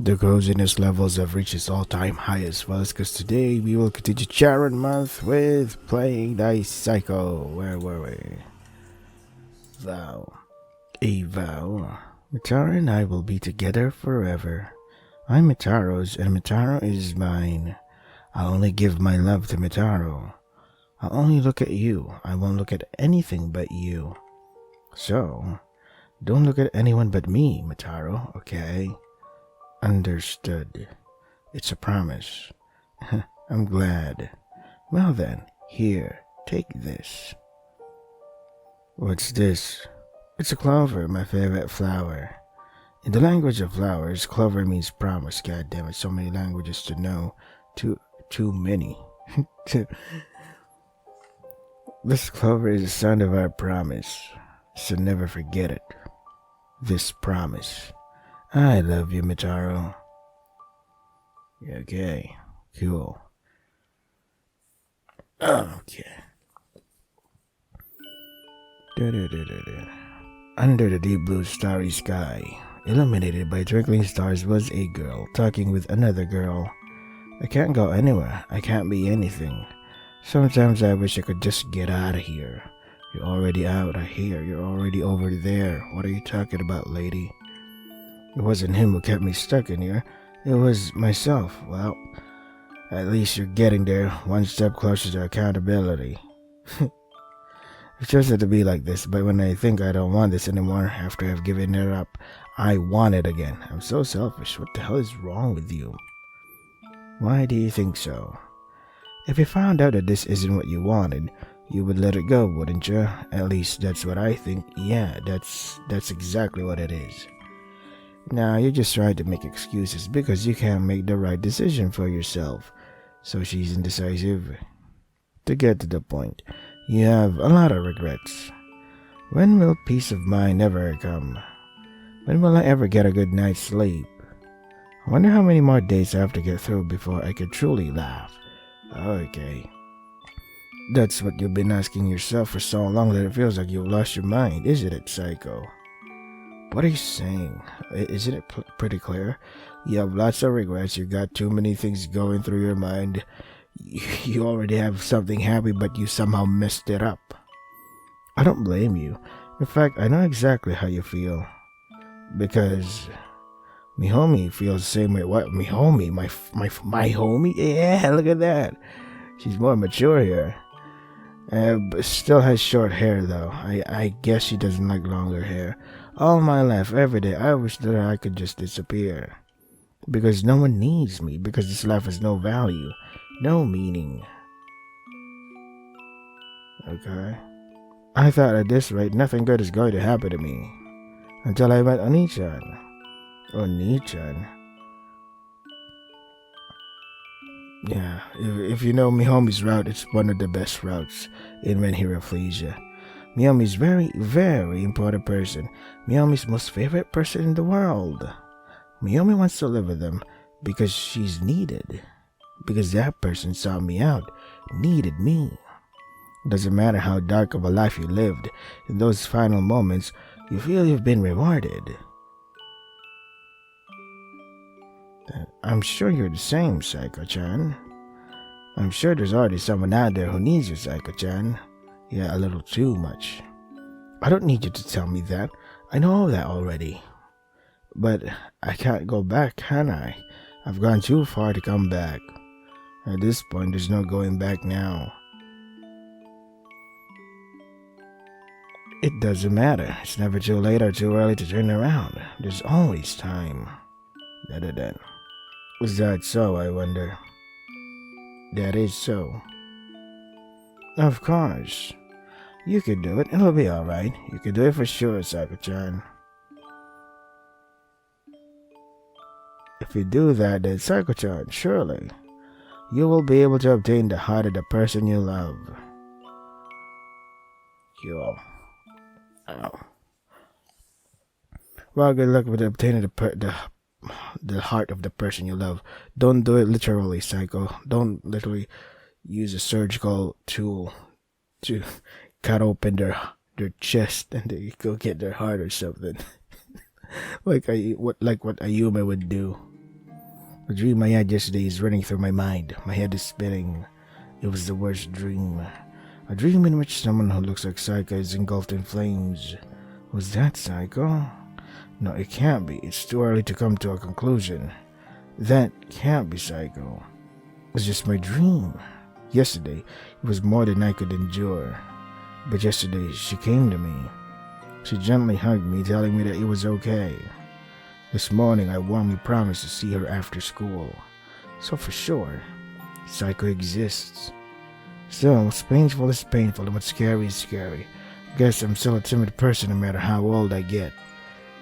The coziness levels have reached its all-time highest was because today we will continue Sharon Month with playing Dice Psycho. Where were we? Vow. A vow. Mitaro and I will be together forever. I'm Mitaro's and Mitaro is mine. I'll only give my love to Mitaro. I'll only look at you. I won't look at anything but you. So, don't look at anyone but me, Mitaro, okay? Understood. It's a promise. I'm glad. Well then, here, take this. What's this? It's a clover, my favorite flower. In the language of flowers, clover means promise. God damn it, so many languages to know. Too many. This clover is the sound of our promise, so never forget it. This promise. I love you, Mitaro. Okay, cool. Okay. Under the deep blue starry sky, illuminated by twinkling stars, was a girl talking with another girl. I can't go anywhere. I can't be anything. Sometimes I wish I could just get out of here. You're already out of here. You're already over there. What are you talking about, lady? It wasn't him who kept me stuck in here. It was myself. Well, at least you're getting there, one step closer to accountability. It chose it to be like this, but when I think I don't want this anymore, after I've given it up, I want it again. I'm so selfish. What the hell is wrong with you? Why do you think so? If you found out that this isn't what you wanted, you would let it go, wouldn't you? At least that's what I think. Yeah, that's exactly what it is. Now, you're just trying to make excuses because you can't make the right decision for yourself. So she's indecisive. To get to the point, you have a lot of regrets. When will peace of mind ever come? When will I ever get a good night's sleep? I wonder how many more days I have to get through before I could truly laugh. Okay. That's what you've been asking yourself for so long that it feels like you've lost your mind, isn't it, Psycho? What are you saying? Isn't it pretty clear? You have lots of regrets. You got too many things going through your mind. You already have something happy, but you somehow messed it up. I don't blame you. In fact, I know exactly how you feel. Because my homie feels the same way. What? My homie? My homie? Yeah, look at that. She's more mature here. But still has short hair, though. I guess she doesn't like longer hair. All my life, every day, I wish that I could just disappear. Because no one needs me. Because this life has no value. No meaning. Okay. I thought at this rate, nothing good is going to happen to me. Until I met Oni-chan. Oni-chan? Yeah, if you know Mihomi's route, it's one of the best routes in When Hero Flees Ya. Miyomi's very, very important person. Miyomi's most favorite person in the world. Miyomi wants to live with them because she's needed. Because that person sought me out, needed me. Doesn't matter how dark of a life you lived, in those final moments, you feel you've been rewarded. I'm sure you're the same, Psycho-chan. I'm sure there's already someone out there who needs you, Psycho-chan. Yeah, a little too much. I don't need you to tell me that. I know that already. But I can't go back, can I? I've gone too far to come back. At this point, there's no going back now. It doesn't matter. It's never too late or too early to turn around. There's always time. Da-da-da. Was that so, I wonder? That is so. Of course. You can do it. It'll be alright. You can do it for sure, Psycho-chan. If you do that, then Psycho-chan, surely you will be able to obtain the heart of the person you love. Yo. Oh. Well, good luck with obtaining the heart of the person you love. Don't do it literally, Psycho. Don't literally use a surgical tool to cut open their chest and they go get their heart or something. like what Ayume would do. The dream I had yesterday is running through my mind. My head is spinning. It was the worst dream. A dream in which someone who looks like Psycho is engulfed in flames. Was that Psycho? No, it can't be. It's too early to come to a conclusion. That can't be Psycho. It's just my dream. Yesterday, it was more than I could endure. But yesterday, she came to me. She gently hugged me, telling me that it was okay. This morning, I warmly promised to see her after school. So for sure, Psycho exists. Still, what's painful is painful, and what's scary is scary. I guess I'm still a timid person no matter how old I get.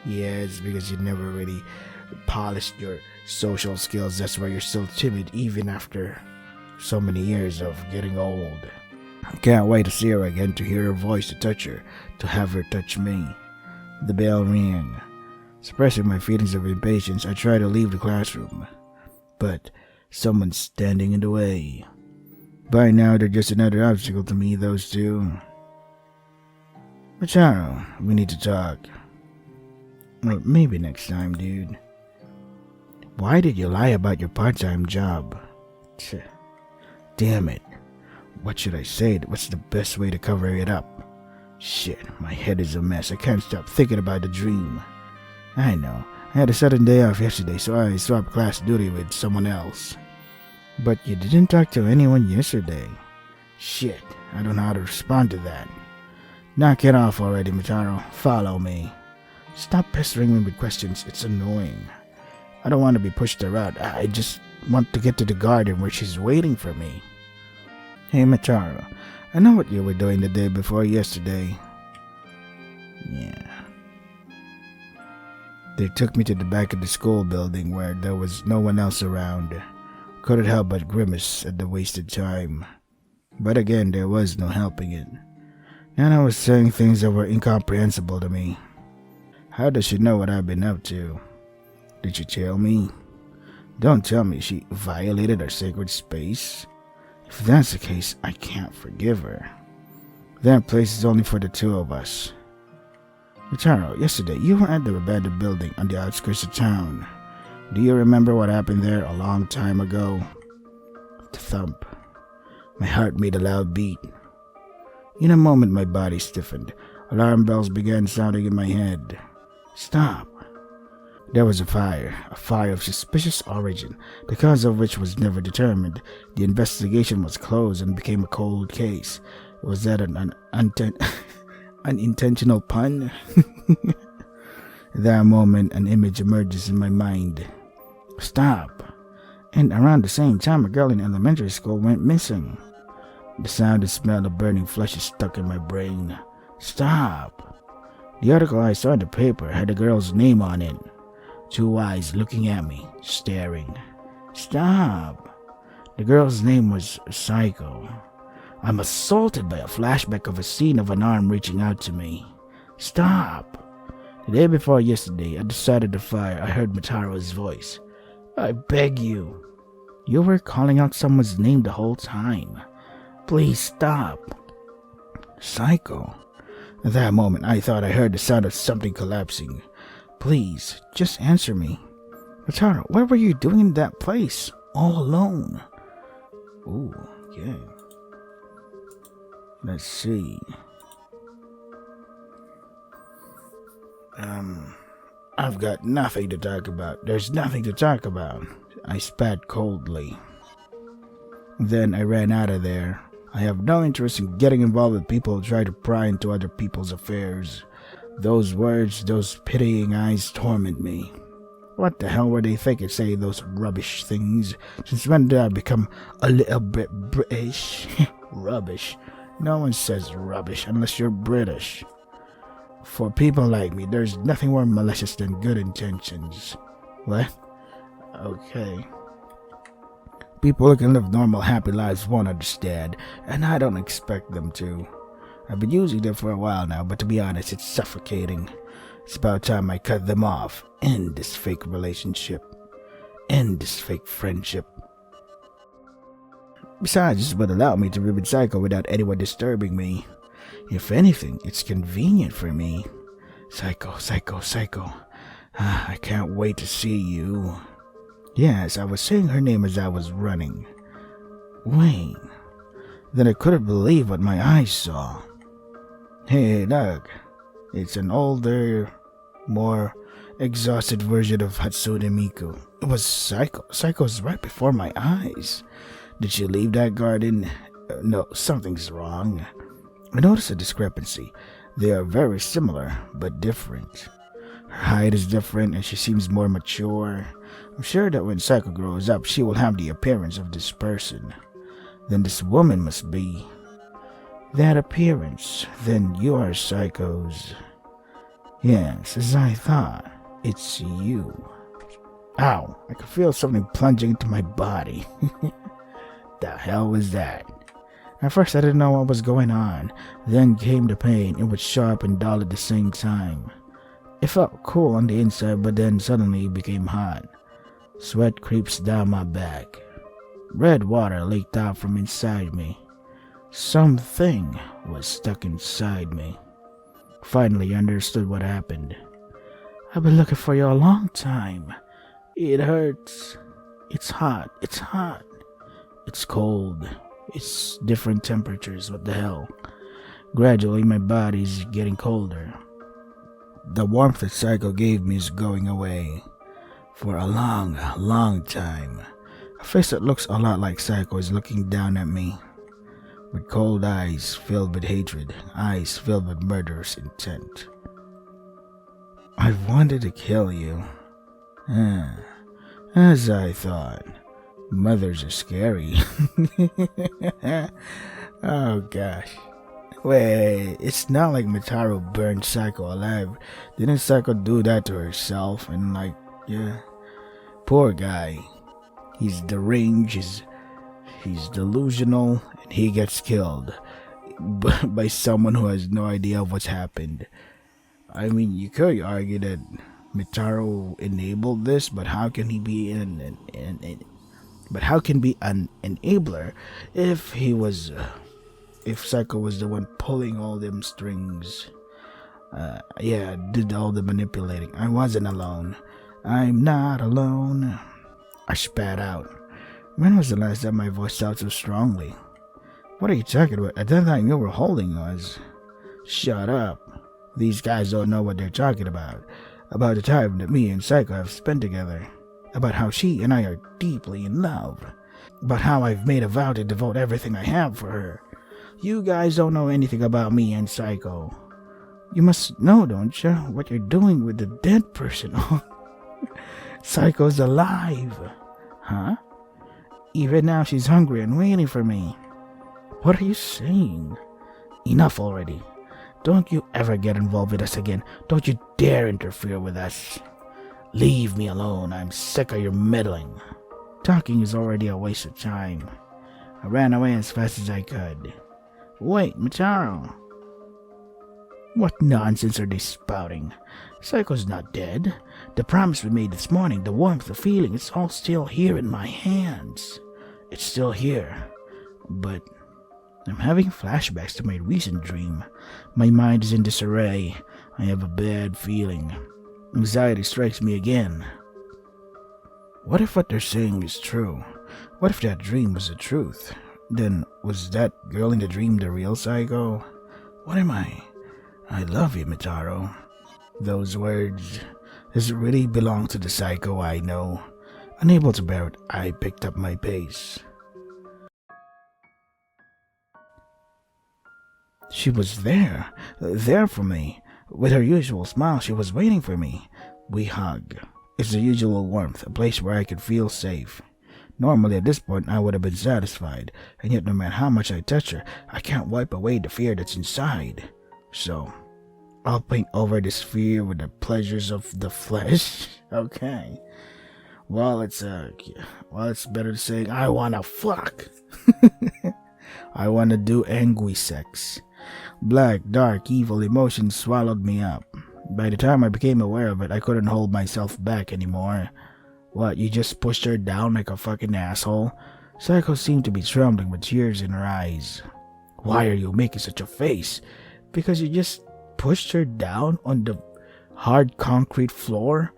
Yeah, it's because you never really polished your social skills. That's why you're still timid even after so many years of getting old. I can't wait to see her again, to hear her voice, to touch her, to have her touch me. The bell rang. Suppressing my feelings of impatience, I try to leave the classroom. But someone's standing in the way. By now, they're just another obstacle to me, those two. Macharo, we need to talk. Well, maybe next time, dude. Why did you lie about your part-time job? Damn it. What should I say? What's the best way to cover it up? Shit, my head is a mess. I can't stop thinking about the dream. I know. I had a sudden day off yesterday, so I swapped class duty with someone else. But you didn't talk to anyone yesterday. Shit, I don't know how to respond to that. Knock it off already, Mitaro. Follow me. Stop pestering me with questions. It's annoying. I don't want to be pushed around. I just want to get to the garden where she's waiting for me. Hey, Mitaro. I know what you were doing the day before yesterday. Yeah. They took me to the back of the school building where there was no one else around. Couldn't help but grimace at the wasted time. But again, there was no helping it. And I was saying things that were incomprehensible to me. How does she know what I've been up to? Did she tell me? Don't tell me she violated our sacred space. If that's the case, I can't forgive her. That place is only for the two of us. Mitaro, yesterday you were at the abandoned building on the outskirts of town. Do you remember what happened there a long time ago? The thump. My heart made a loud beat. In a moment my body stiffened. Alarm bells began sounding in my head. Stop. There was a fire of suspicious origin, the cause of which was never determined. The investigation was closed and became a cold case. Was that an unintentional pun? At that moment, an image emerges in my mind. Stop. And around the same time, a girl in elementary school went missing. The sound and smell of burning flesh is stuck in my brain. Stop. The article I saw in the paper had the girl's name on it. Two eyes looking at me, staring. Stop. The girl's name was Psycho. I'm assaulted by a flashback of a scene of an arm reaching out to me. Stop. The day before yesterday, at the side of the fire, I heard Mataro's voice. I beg you. You were calling out someone's name the whole time. Please stop. Psycho. At that moment, I thought I heard the sound of something collapsing. Please, just answer me. Mitaro, what were you doing in that place? All alone? Ooh, okay. Let's see. I've got nothing to talk about. There's nothing to talk about. I spat coldly. Then I ran out of there. I have no interest in getting involved with people who try to pry into other people's affairs. Those words, those pitying eyes torment me. What the hell were they thinking saying those rubbish things? Since when did I become a little bit British? Rubbish. No one says rubbish unless you're British. For people like me, there's nothing more malicious than good intentions. What? Okay. People who can live normal, happy lives won't understand, and I don't expect them to. I've been using them for a while now, but to be honest, it's suffocating. It's about time I cut them off. End this fake relationship. End this fake friendship. Besides, this would allow me to be with Psycho without anyone disturbing me. If anything, it's convenient for me. Psycho, Psycho, Psycho. I can't wait to see you. Yes, I was saying her name as I was running. Wait. Then I couldn't believe what my eyes saw. Hey, look. It's an older, more exhausted version of Hatsune Miku. It was Psycho. Psycho's right before my eyes. Did she leave that garden? No, something's wrong. I noticed a discrepancy. They are very similar, but different. Her height is different and she seems more mature. I'm sure that when Psycho grows up, she will have the appearance of this person. Then this woman must be that appearance. Then you are Psycho's. Yes, as I thought. It's you. Ow, I could feel something plunging into my body. The hell was that? At first I didn't know what was going on. Then came the pain. It was sharp and dull at the same time. It felt cool on the inside, but then suddenly it became hot. Sweat creeps down my back. Red water leaked out from inside me. Something was stuck inside me. Finally, I understood what happened. I've been looking for you a long time. It hurts. It's hot. It's hot. It's cold. It's different temperatures. What the hell? Gradually, my body's getting colder. The warmth that Psycho gave me is going away. For a long, long time. A face that looks a lot like Psycho is looking down at me. With cold eyes filled with hatred. Eyes filled with murderous intent. I wanted to kill you. As I thought. Mothers are scary. Oh gosh. Wait, it's not like Mitaro burned Psycho alive. Didn't Psycho do that to herself? And yeah. Poor guy. He's deranged, he's delusional, and he gets killed by someone who has no idea of what's happened. I mean, you could argue that Mitaro enabled this, but how can he be an enabler if he was, if Psycho was the one pulling all them strings? Did all the manipulating. I wasn't alone. I'm not alone. I spat out. When was the last time my voice sounded so strongly? What are you talking about? At that time you were holding us. Shut up. These guys don't know what they're talking about. About the time that me and Psycho have spent together. About how she and I are deeply in love. About how I've made a vow to devote everything I have for her. You guys don't know anything about me and Psycho. You must know, don't you, what you're doing with the dead person. Psycho's alive. Huh? Even now she's hungry and waiting for me. What are you saying? Enough already. Don't you ever get involved with us again. Don't you dare interfere with us. Leave me alone. I'm sick of your meddling. Talking is already a waste of time. I ran away as fast as I could. Wait, Mitaro. What nonsense are they spouting? Psycho's not dead. The promise we made this morning, the warmth, the feeling, it's all still here in my hands. It's still here. But I'm having flashbacks to my recent dream. My mind is in disarray. I have a bad feeling. Anxiety strikes me again. What if what they're saying is true? What if that dream was the truth? Then was that girl in the dream the real Psycho? What am I? I love you, Mitaro. Those words, does it really belong to the Psycho I know? Unable to bear it, I picked up my pace. She was there for me. With her usual smile, she was waiting for me. We hugged. It's the usual warmth, a place where I could feel safe. Normally at this point I would have been satisfied, and yet no matter how much I touch her, I can't wipe away the fear that's inside. So, I'll paint over this fear with the pleasures of the flesh. Okay. Well, it's better to say I wanna fuck. I wanna do angry sex. Black, dark, evil emotions swallowed me up. By the time I became aware of it, I couldn't hold myself back anymore. What, you just pushed her down like a fucking asshole? Psycho seemed to be trembling with tears in her eyes. Why are you making such a face? Because you just pushed her down on the hard concrete floor?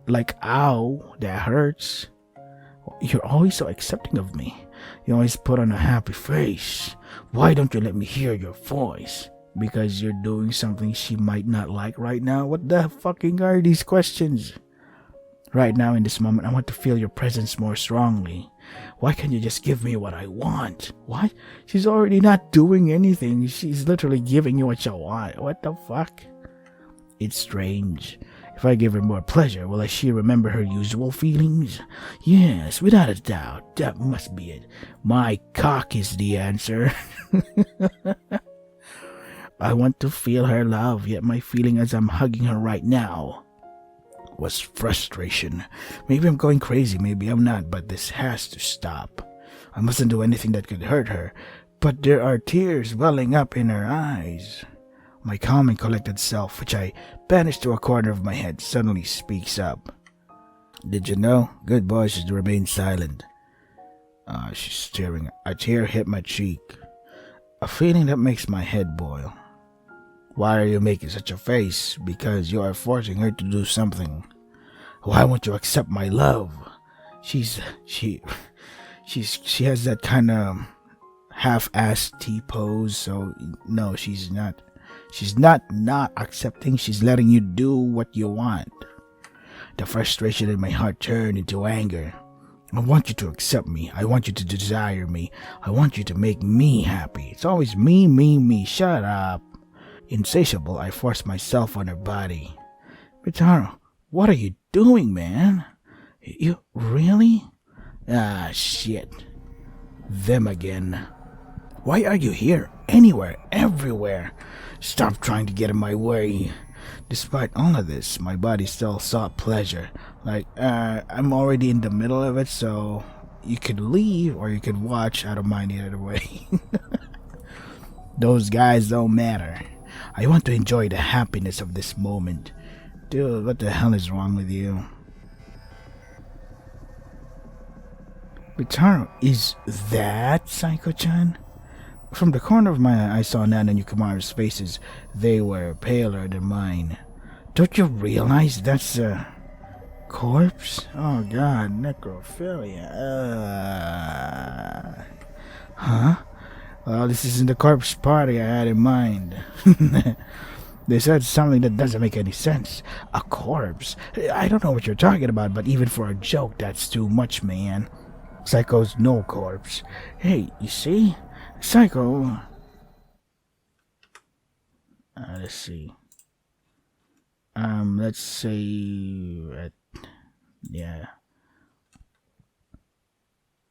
Like, ow, that hurts. You're always so accepting of me. You always put on a happy face. Why don't you let me hear your voice? Because you're doing something she might not like right now? What the fucking are these questions? Right now, in this moment, I want to feel your presence more strongly. Why can't you just give me what I want? What? She's already not doing anything. She's literally giving you what you want. What the fuck? It's strange. If I give her more pleasure, will she remember her usual feelings? Yes, without a doubt. That must be it. My cock is the answer. I want to feel her love, yet my feeling as I'm hugging her right now was frustration. Maybe I'm going crazy, maybe I'm not, but this has to stop. I mustn't do anything that could hurt her, but there are tears welling up in her eyes. My calm and collected self, which I banished to a corner of my head, suddenly speaks up. Did you know? Good boy should remain silent. She's staring. A tear hit my cheek. A feeling that makes my head boil. Why are you making such a face? Because you are forcing her to do something. Why won't you accept my love? She has that kind of half-assed T-pose, so no, she's not. She's not accepting, she's letting you do what you want. The frustration in my heart turned into anger. I want you to accept me. I want you to desire me. I want you to make me happy. It's always me, me, me. Shut up. Insatiable, I forced myself on her body. Mitaro, what are you doing, man? You really? Ah, shit. Them again. Why are you here? Anywhere, everywhere. Stop trying to get in my way. Despite all of this, my body still sought pleasure. Like, I'm already in the middle of it, so you could leave or you could watch. I don't mind either way. Those guys don't matter. I want to enjoy the happiness of this moment. Dude, what the hell is wrong with you? Bitaro, is that Psycho-chan? From the corner of my eye, I saw Nan and Yukimura's faces. They were paler than mine. Don't you realize that's a corpse? Oh god, necrophilia. Huh? Well, this isn't the corpse party I had in mind. They said something that doesn't make any sense. A corpse? I don't know what you're talking about, but even for a joke, that's too much, man. Psycho's no corpse. Hey, you see? Psycho. Let's see. Let's say, yeah.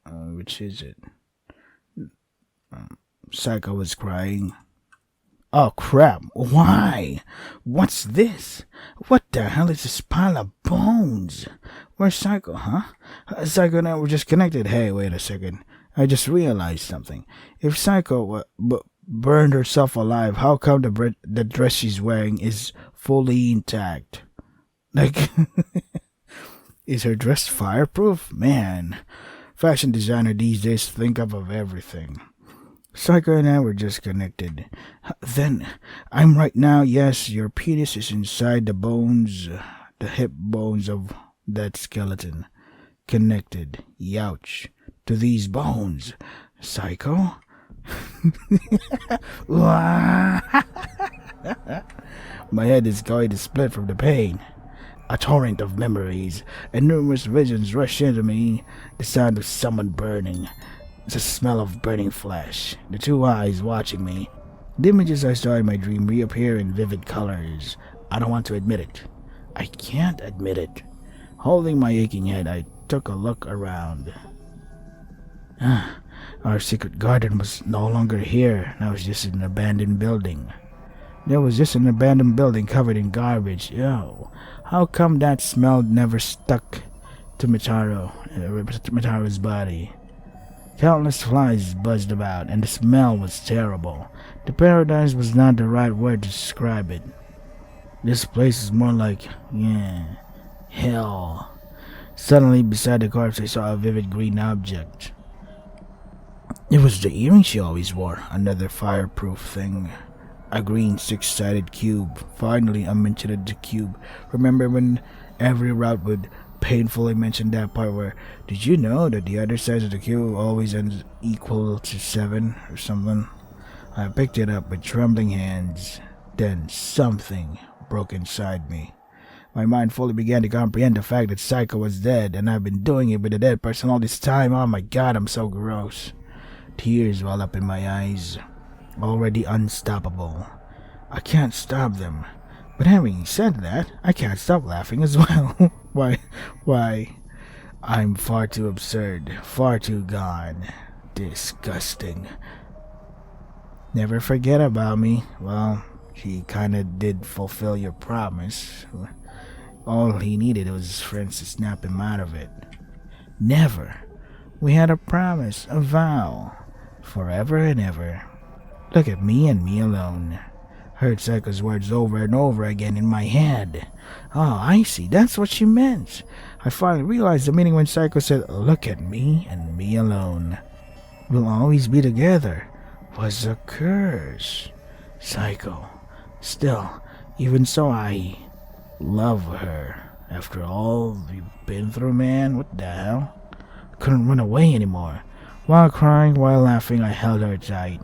Which is it? Psycho was crying. Oh crap, why? What's this? What the hell is this pile of bones? Where's Psycho, huh? Psycho and I were just connected. Hey, wait a second. I just realized something. If Psycho burned herself alive, how come the dress she's wearing is fully intact? Like, is her dress fireproof? Man, fashion designer these days think of everything. Psycho and I were just connected. Then, I'm right now, yes, your penis is inside the bones, the hip bones of that skeleton. Connected, youch, to these bones. Psycho? My head is going to split from the pain. A torrent of memories and numerous visions rush into me. The sound of someone burning. The smell of burning flesh. The two eyes watching me. The images I saw in my dream reappear in vivid colors. I don't want to admit it. I can't admit it. Holding my aching head, I took a look around. Our secret garden was no longer here. Now it's just an abandoned building. There was just an abandoned building covered in garbage. Yo, how come that smell never stuck to Mitaro's body? Countless flies buzzed about, and the smell was terrible. The paradise was not the right word to describe it. This place is more like, hell. Suddenly, beside the corpse, I saw a vivid green object. It was the earring she always wore, another fireproof thing. A green six-sided cube. Finally, I mentioned the cube. Remember when every route would painfully mentioned that part where, did you know that the other side of the cube always ends equal to 7 or something? I picked it up with trembling hands. Then something broke inside me. My mind fully began to comprehend the fact that Psycho was dead, and I've been doing it with a dead person all this time. Oh my god, I'm so gross. Tears well up in my eyes. Already unstoppable. I can't stop them. But having said that, I can't stop laughing as well. Why? I'm far too absurd, far too gone. Disgusting. Never forget about me. Well, he kinda did fulfill your promise. All he needed was his friends to snap him out of it. Never. We had a promise, a vow. Forever and ever. Look at me and me alone. Heard Psycho's words over and over again in my head. Oh, I see. That's what she meant. I finally realized the meaning when Psycho said, look at me and me alone. We'll always be together. Was a curse. Psycho. Still, even so, I love her. After all we've been through, man, what the hell? Couldn't run away anymore. While crying, while laughing, I held her tight.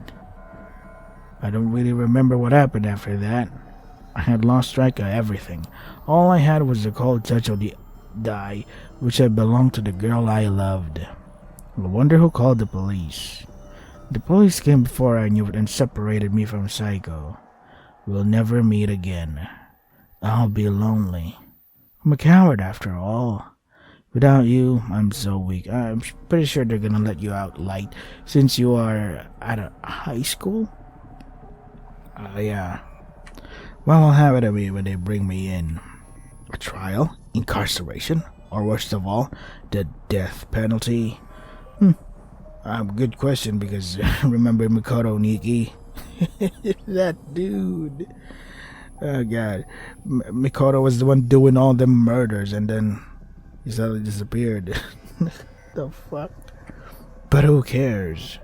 I don't really remember what happened after that. I had lost track of everything. All I had was the cold touch of the eye, which had belonged to the girl I loved. I wonder who called the police. The police came before I knew it and separated me from Psycho. We'll never meet again. I'll be lonely. I'm a coward after all. Without you, I'm so weak. I'm pretty sure they're gonna let you out light since you are at a high school. Yeah. Well, I'll have it when they bring me in. A trial? Incarceration? Or worst of all, the death penalty? Good question, because remember Mikoto Niki? That dude. Oh god. Mikoto was the one doing all the murders and then he suddenly disappeared. The fuck? But who cares?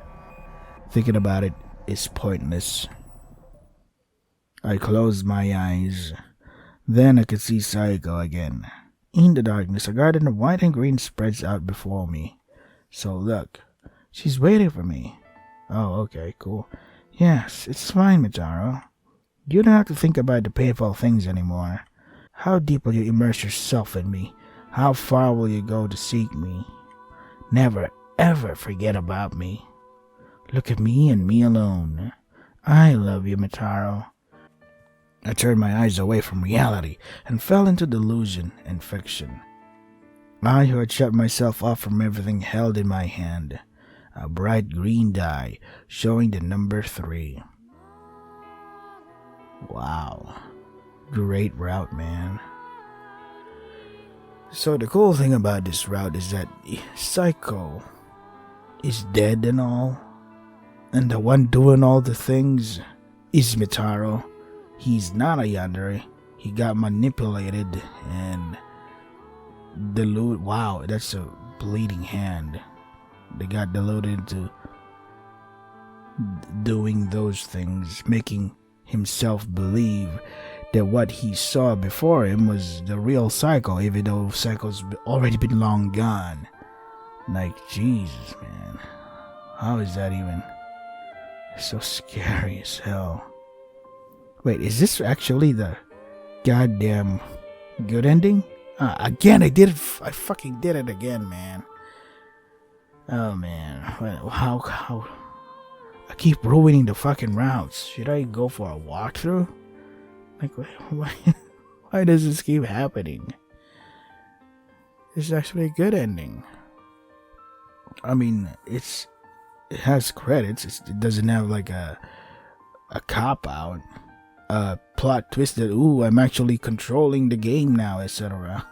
Thinking about it is pointless. I closed my eyes. Then I could see Psycho again. In the darkness, a garden of white and green spreads out before me. So look, she's waiting for me. Oh, okay, cool. Yes, it's fine, Mitaro. You don't have to think about the painful things anymore. How deep will you immerse yourself in me? How far will you go to seek me? Never, ever forget about me. Look at me and me alone. I love you, Mitaro. I turned my eyes away from reality and fell into delusion and fiction. I who had shut myself off from everything held in my hand a bright green die showing the number 3. Wow. Great route, man. So the cool thing about this route is that Psycho is dead and all, and the one doing all the things is Mitaro. He's not a yandere. He got manipulated and deluded. Wow, that's a bleeding hand. They got deluded into doing those things, making himself believe that what he saw before him was the real Psycho, even though Psycho's already been long gone. Like, Jesus, man. How is that even? It's so scary as hell. Wait, is this actually the goddamn good ending? Again, I did it. I fucking did it again, man. Oh, man. How? I keep ruining the fucking routes. Should I go for a walkthrough? Like, why does this keep happening? This is actually a good ending. I mean, it has credits. It doesn't have like a cop-out. Plot twist that, ooh, I'm actually controlling the game now, etc.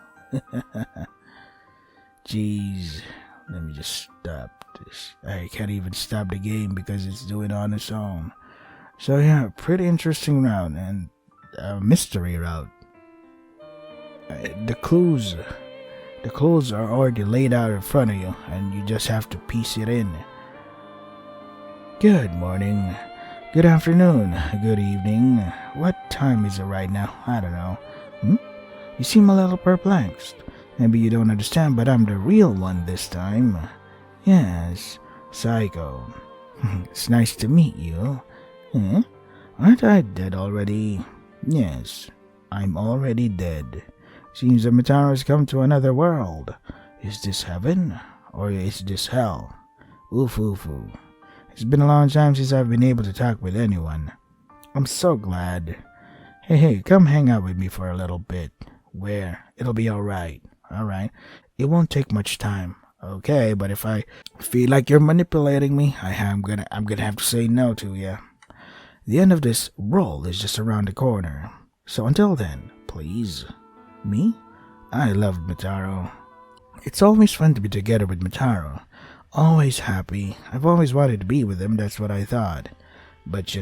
Jeez. Let me just stop this. I can't even stop the game because it's doing it on its own. So yeah, pretty interesting route and mystery route. The clues are already laid out in front of you and you just have to piece it in. Good morning. Good afternoon, good evening. What time is it right now? I don't know. You seem a little perplexed. Maybe you don't understand, but I'm the real one this time. Yes, Psycho. It's nice to meet you. Hmm? Aren't I dead already? Yes, I'm already dead. Seems the Mataro's come to another world. Is this heaven? Or is this hell? Oof. It's been a long time since I've been able to talk with anyone. I'm so glad. Hey, come hang out with me for a little bit. Where? It'll be alright. Alright. It won't take much time. Okay, but if I feel like you're manipulating me, I'm gonna have to say no to you. The end of this role is just around the corner. So until then, please. Me? I love Mitaro. It's always fun to be together with Mitaro. Always happy. I've always wanted to be with him, that's what I thought. But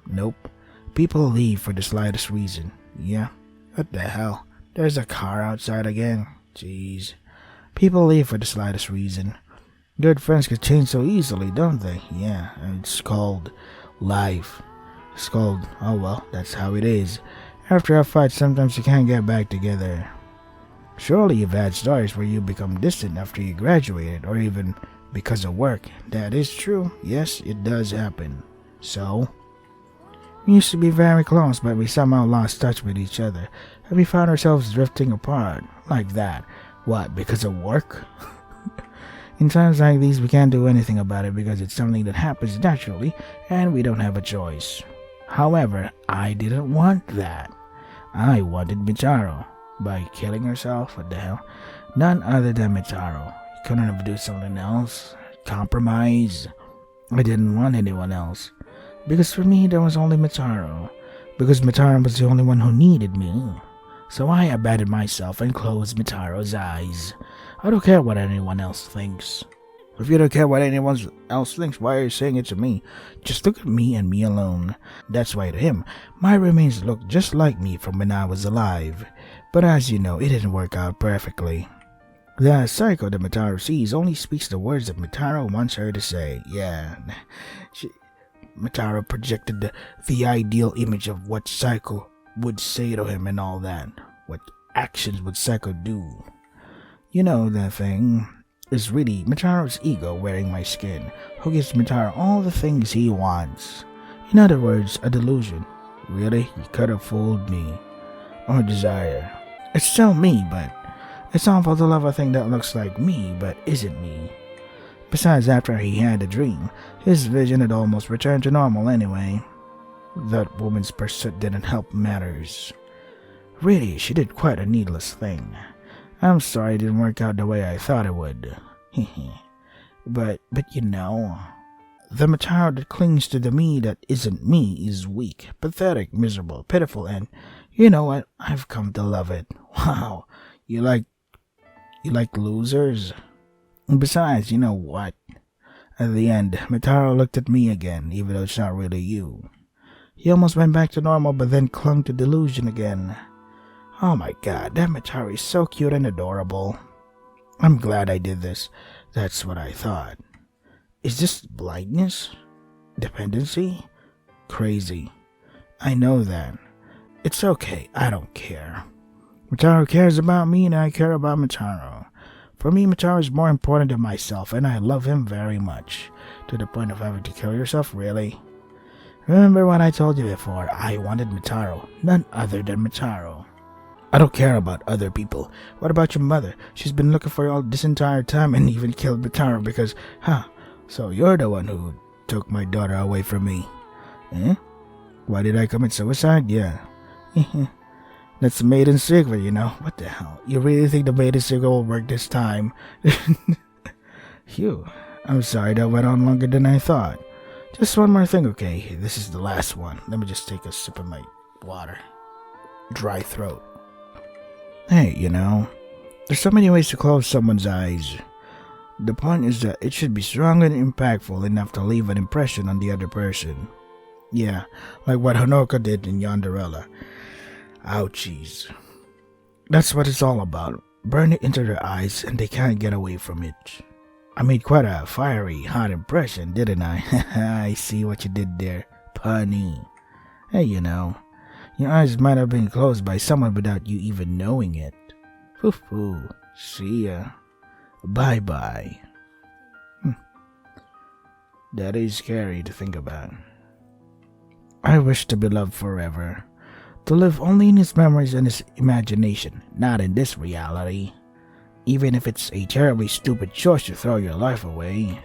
nope. People leave for the slightest reason. Yeah? What the hell? There's a car outside again. Jeez. People leave for the slightest reason. Good friends can change so easily, don't they? Yeah, it's called life. It's called, oh well, that's how it is. After a fight, sometimes you can't get back together. Surely you've had stories where you become distant after you graduated, or even because of work. That is true. Yes, it does happen. So? We used to be very close, but we somehow lost touch with each other, and we found ourselves drifting apart. Like that. What, because of work? In times like these, we can't do anything about it because it's something that happens naturally, and we don't have a choice. However, I didn't want that. I wanted Mitaro. By killing herself? What the hell? None other than Mitaro. You couldn't have done something else? Compromise? I didn't want anyone else. Because for me, there was only Mitaro. Because Mitaro was the only one who needed me. So I abandoned myself and closed Mitaro's eyes. I don't care what anyone else thinks. If you don't care what anyone else thinks, why are you saying it to me? Just look at me and me alone. That's why to him, my remains look just like me from when I was alive. But as you know, it didn't work out perfectly. The Psycho that Mitaro sees only speaks the words that Mitaro wants her to say. Yeah, Mitaro projected the ideal image of what Psycho would say to him and all that. What actions would Psycho do? You know, that thing is really Mitaro's ego wearing my skin, who gives Mitaro all the things he wants. In other words, a delusion. Really? You could have fooled me. Or desire. It's still me, but it's all for the love of a thing that looks like me, but isn't me. Besides, after he had a dream, his vision had almost returned to normal anyway. That woman's pursuit didn't help matters. Really, she did quite a needless thing. I'm sorry it didn't work out the way I thought it would. but you know, the Mitaro that clings to the me that isn't me is weak, pathetic, miserable, pitiful, and you know what? I've come to love it. Wow, you like losers? And besides, you know what? At the end, Mitaro looked at me again, even though it's not really you. He almost went back to normal, but then clung to delusion again. Oh my god, that Mitaro is so cute and adorable. I'm glad I did this. That's what I thought. Is this blindness? Dependency? Crazy. I know that. It's okay, I don't care. Mitaro cares about me and I care about Mitaro. For me, Mitaro is more important than myself and I love him very much. To the point of having to kill yourself, really? Remember what I told you before, I wanted Mitaro, none other than Mitaro. I don't care about other people. What about your mother? She's been looking for you all this entire time and even killed Mitaro because, so you're the one who took my daughter away from me. Why did I commit suicide? Yeah. That's the maiden secret, you know. What the hell? You really think the maiden secret will work this time? Phew. I'm sorry that went on longer than I thought. Just one more thing, okay? This is the last one. Let me just take a sip of my water. Dry throat. Hey, you know, there's so many ways to close someone's eyes. The point is that it should be strong and impactful enough to leave an impression on the other person. Yeah, like what Honoka did in Yonderella. Ouchies. That's what it's all about. Burn it into their eyes and they can't get away from it. I made quite a fiery, hot impression, didn't I? I see what you did there, punny. Hey, you know, your eyes might have been closed by someone without you even knowing it. Foo-foo. See ya. Bye-bye. That is scary to think about. I wish to be loved forever. To live only in his memories and his imagination, not in this reality. Even if it's a terribly stupid choice to throw your life away.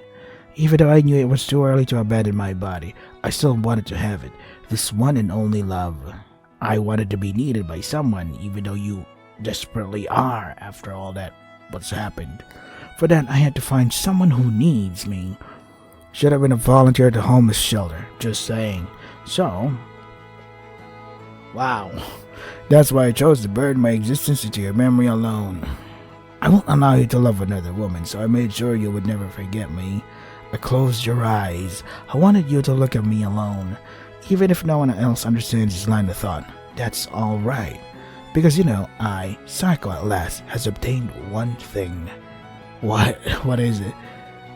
Even though I knew it was too early to abandon my body, I still wanted to have it. This one and only love. I wanted to be needed by someone, even though you desperately are after all that what's happened. For that, I had to find someone who needs me. Should have been a volunteer at the homeless shelter. Just saying. So, wow. That's why I chose to burn my existence into your memory alone. I won't allow you to love another woman, so I made sure you would never forget me. I closed your eyes. I wanted you to look at me alone. Even if no one else understands this line of thought, that's alright. Because I, Psycho at last, has obtained one thing. What? What is it?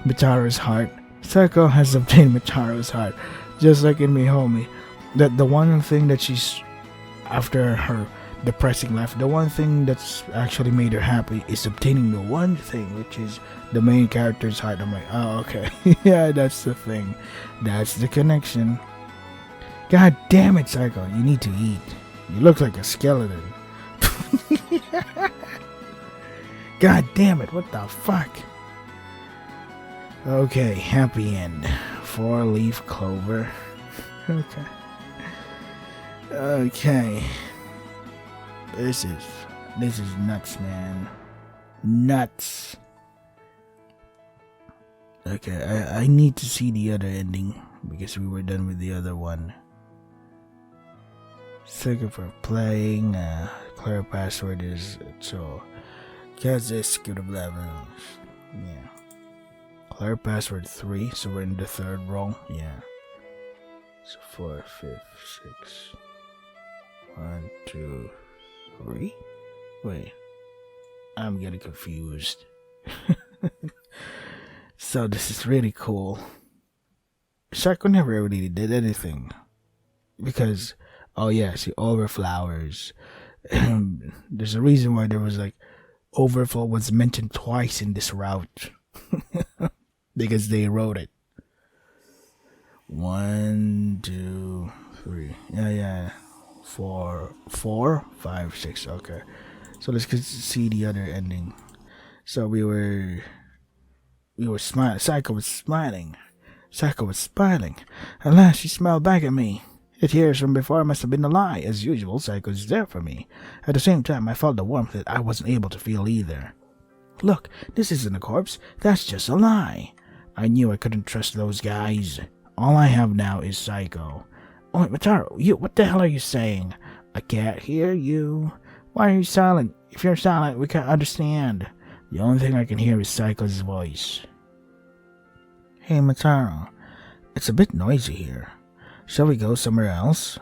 Mitaro's heart. Psycho has obtained Mitaro's heart. Just like in me, homie. That the one thing that she's, after her depressing life, the one thing that's actually made her happy is obtaining the one thing, which is the main character's heart. I'm like, oh, okay. Yeah, that's the thing. That's the connection. God damn it, Psycho. You need to eat. You look like a skeleton. God damn it, what the fuck? Okay, happy end. 4-leaf clover. Okay. This is nuts, man. Nuts. Okay, I need to see the other ending because we were done with the other one. Second for playing. Clear password is so. Guess this could have levels. Yeah. Clear password 3, so we're in the third row. Yeah. So 4, 5, 6. 1, 2, 3. Wait. I'm getting confused. So this is really cool. Psycho never really did anything. Because, oh yeah, see, overflowers. There's a reason why there was like, overflow was mentioned twice in this route. Because they wrote it. 1, 2, 3. Yeah. 4, 5, 6. Okay. So let's see the other ending. So we were smiling. Psycho was smiling. At last she smiled back at me. The tears from before must have been a lie. As usual, Psycho is there for me. At the same time, I felt the warmth that I wasn't able to feel either. Look, this isn't a corpse. That's just a lie. I knew I couldn't trust those guys. All I have now is Psycho. Oh, Mataro, what the hell are you saying? I can't hear you. Why are you silent? If you're silent, we can't understand. The only thing I can hear is Psycho's voice. Hey, Mataro. It's a bit noisy here. Shall we go somewhere else?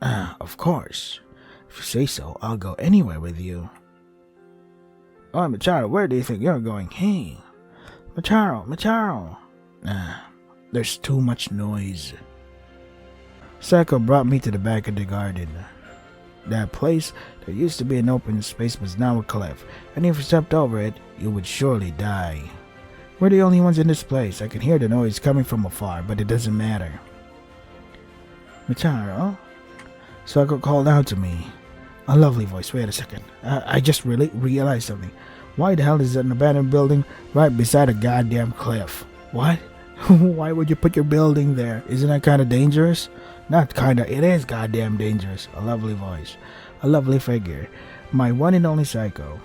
Of course. If you say so, I'll go anywhere with you. Oh, Macharo, where do you think you're going? Hey, Macharo. There's too much noise. Psycho brought me to the back of the garden. That place that used to be an open space was now a cliff, and if you stepped over it, you would surely die. We're the only ones in this place. I can hear the noise coming from afar, but it doesn't matter. Macharo? Psycho called out to me. A lovely voice. Wait a second. I just really realized something. Why the hell is there an abandoned building right beside a goddamn cliff? What? Why would you put your building there? Isn't that kind of dangerous? Not kinda. It is goddamn dangerous. A lovely voice. A lovely figure. My one and only Psycho.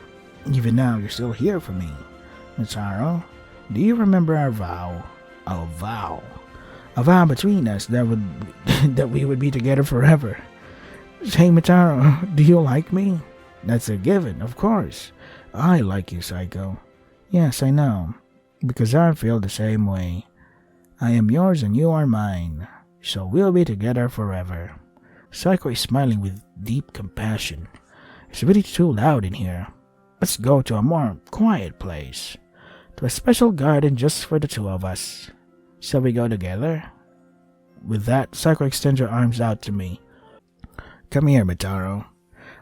Even now, you're still here for me. Macharo, do you remember our vow? Our vow. A vow between us that we would be together forever. Hey, Macharo, do you like me? That's a given, of course. I like you, Psycho. Yes, I know. Because I feel the same way. I am yours and you are mine. So we'll be together forever. Psycho is smiling with deep compassion. It's really too loud in here. Let's go to a more quiet place. To a special garden just for the two of us. Shall we go together? With that, Psycho extends her arms out to me. Come here, Mitaro.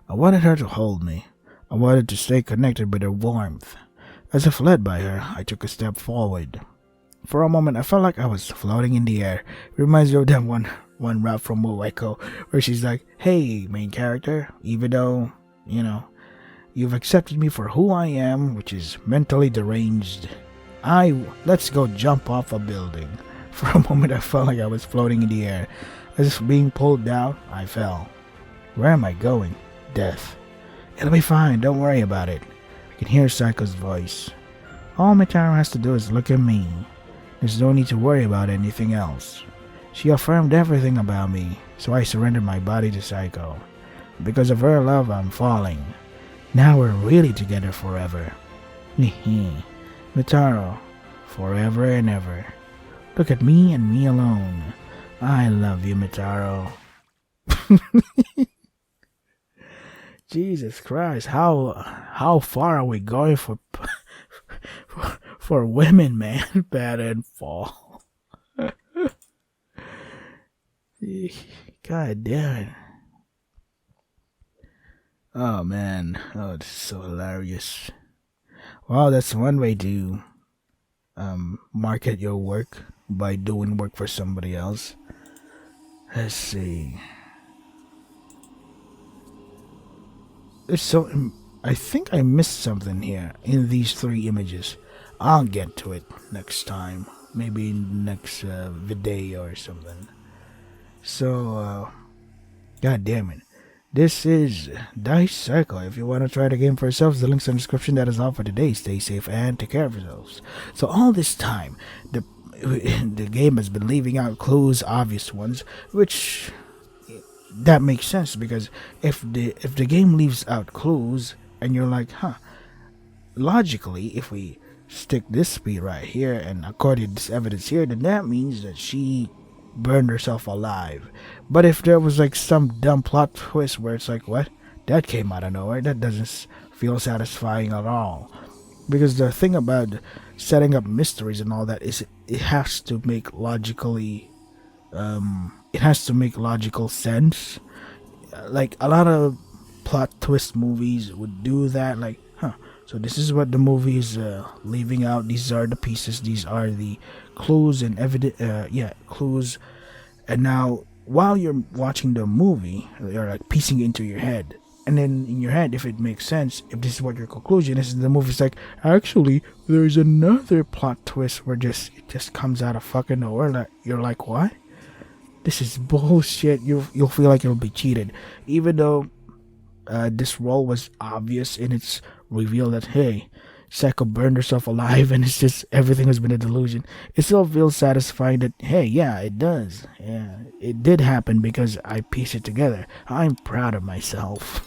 I wanted her to hold me. I wanted to stay connected with her warmth. As if led by her, I took a step forward. For a moment, I felt like I was floating in the air. It reminds me of that one rap from Echo, where she's like, "Hey, main character, even though, you've accepted me for who I am, which is mentally deranged, let's go jump off a building." For a moment, I felt like I was floating in the air. As if being pulled down, I fell. Where am I going? Death. It'll be fine, don't worry about it. I can hear Psycho's voice. All Mitaro has to do is look at me. There's no need to worry about anything else. She affirmed everything about me, so I surrendered my body to Psycho. Because of her love, I'm falling. Now we're really together forever. Mitaro, forever and ever. Look at me and me alone. I love you, Mitaro. Jesus Christ, how far are we going for women, man? Bad and fall. God damn it. Oh man, oh, this is so hilarious. Wow, that's one way to market your work, by doing work for somebody else. Let's see. I think I missed something here in these three images. I'll get to it next time. Maybe next video or something. So, god damn it. This is Dice Cycle. If you want to try the game for yourselves, the link's in the description. That is all for today. Stay safe and take care of yourselves. So all this time, the game has been leaving out clues, obvious ones, which that makes sense, because if the game leaves out clues and you're like, logically, if we stick this speed right here and according to this evidence here, then that means that she burned herself alive. But if there was like some dumb plot twist where it's like, what? That came out of nowhere. That doesn't feel satisfying at all. Because the thing about setting up mysteries and all that is it has to make logically it has to make logical sense. Like a lot of plot twist movies would do that, like, so this is what the movie is leaving out. These are the pieces. These are the clues and clues. And now, while you're watching the movie, you're like piecing it into your head. And then in your head, if it makes sense, if this is what your conclusion is, the movie's like, actually, there's another plot twist where it just comes out of fucking nowhere. Like, you're like, what? This is bullshit. You'll feel like you'll be cheated, even though this role was obvious in its reveal that, hey, Psycho burned herself alive and it's just everything has been a delusion. It still feels satisfying that, hey, yeah, it does. Yeah, it did happen because I pieced it together. I'm proud of myself.